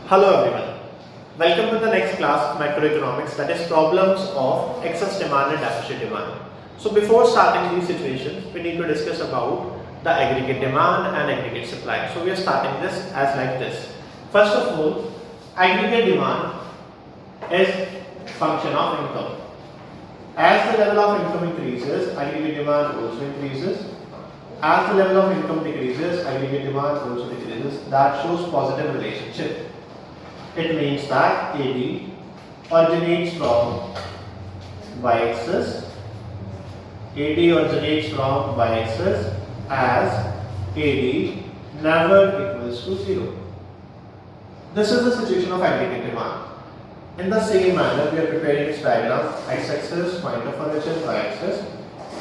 Hello everyone. Welcome to the next class of macroeconomics, that is problems of excess demand and deficit demand. So before starting these situations, we need to discuss about the aggregate demand and aggregate supply. So we are starting this as like this. First of all, aggregate demand is function of income. As the level of income increases, aggregate demand also increases. As the level of income decreases, aggregate demand also decreases. That shows positive relationship. It means that AD originates from y-axis. AD originates from y-axis as AD never equals to 0. This is the situation of aggregate demand. In the same manner, we are preparing its diagram: x-axis, point of origin, y-axis,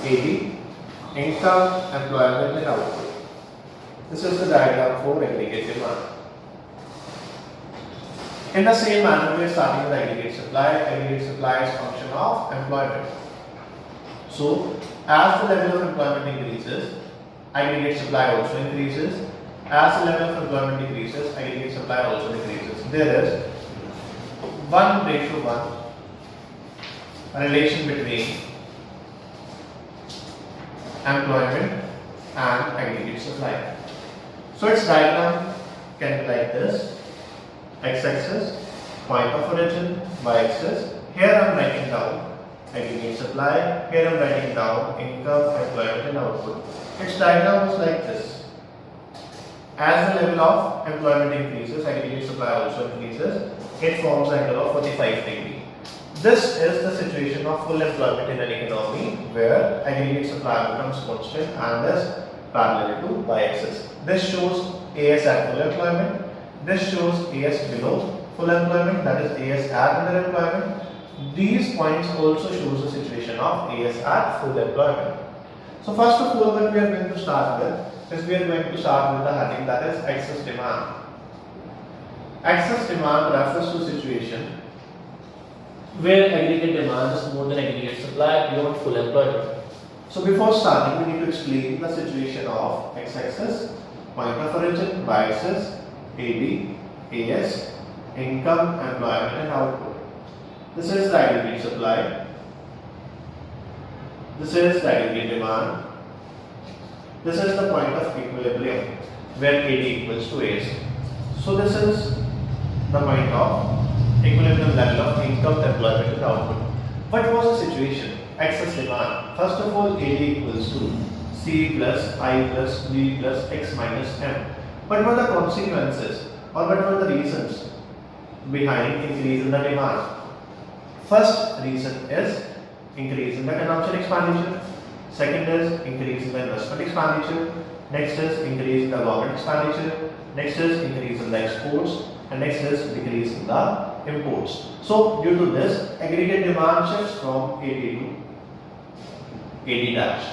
AD, income, employment, and output. This is the diagram for aggregate demand. In the same manner, we are starting with aggregate supply. Aggregate supply is function of employment. So, as the level of employment increases, aggregate supply also increases. As the level of employment decreases, aggregate supply also decreases. There is 1:1 relation between employment and aggregate supply. So, its diagram can be like this. X-axis, point of origin, y-axis. Here I am writing down aggregate supply, here I am writing down income, employment, and output. Its diagram is like this. As the level of employment increases, aggregate supply also increases. It forms an angle of 45 degrees. This is the situation of full employment in an economy where aggregate supply becomes constant and is parallel to y-axis. This shows AS at full employment. This shows AS below full employment, that is AS at underemployment. These points also shows the situation of AS at full employment. So first of all, what we are going to start with is we are going to start with the heading, that is excess demand. Excess demand refers to situation where aggregate demand is more than aggregate supply beyond full employment. So before starting, we need to explain the situation of x-axis, point of origin, y-axis, AD, AS, income, employment, and output. This is the aggregate supply. This is the aggregate demand. This is the point of equilibrium where AD equals to AS. So this is the point of equilibrium level of income, employment, and output. What was the situation? Excess demand. First of all, AD equals to C plus I plus B plus X minus M. What were the consequences or what were the reasons behind increase in the demand? First reason is increase in the consumption expenditure. Second is increase in the investment expenditure. Next is increase in the government expenditure. Next is increase in the exports. And next is decrease in the imports. So due to this, aggregate demand shifts from AD to AD dash.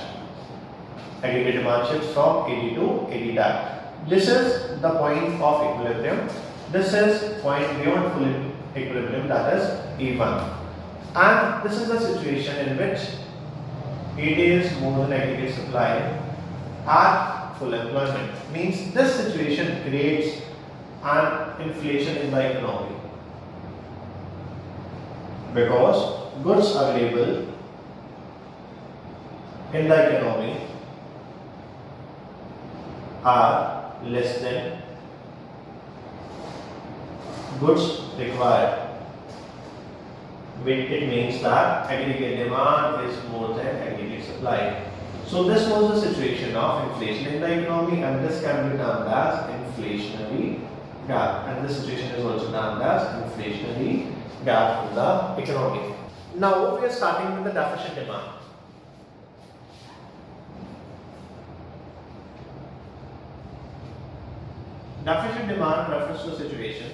Aggregate demand shifts from AD to AD dash. This is the point of equilibrium. This is point beyond full equilibrium, that is E1. And this is the situation in which AD is more than aggregate supply at full employment. Means this situation creates an inflation in the economy because goods available in the economy are less than goods required. It means that aggregate demand is more than aggregate supply. So this was the situation of inflation in the economy, and this can be termed as inflationary gap, and this situation is also termed as inflationary gap in the economy. Now we are starting with the deficient demand. Deficient demand refers to a situation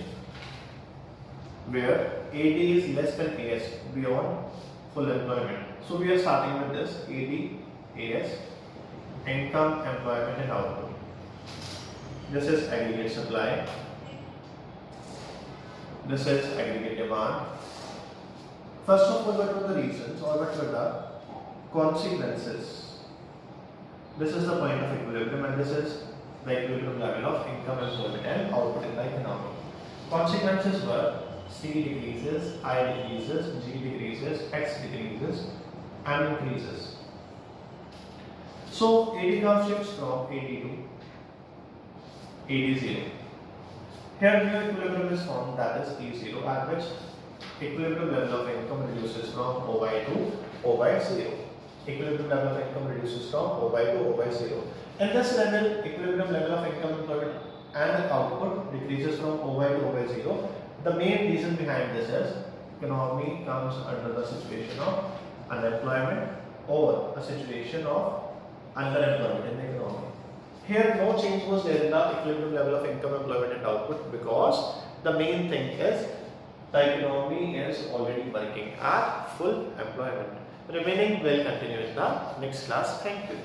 where AD is less than AS beyond full employment. So we are starting with this AD, AS, income, employment, and output. This is aggregate supply. This is aggregate demand. First of all, what were the reasons or what were the consequences? This is the point of equilibrium, and this is the equilibrium level of income, employment, and output in the economy. Consequences were C decreases, I decreases, G decreases, X decreases, and increases. So AD curve shifts from AD to AD0. Here new equilibrium is formed, that is E0, at which equilibrium level of income reduces from O by 2 O by 0. Equilibrium level of income reduces from O by 2 O by 0. In this level, equilibrium level of income employment and the output decreases from O by 2 O by 0. The main reason behind this is economy comes under the situation of unemployment or a situation of underemployment in the economy. Here no change was there in the equilibrium level of income, employment and output because the main thing is the economy is already working at full employment. Remaining will continue in the next class. Thank you.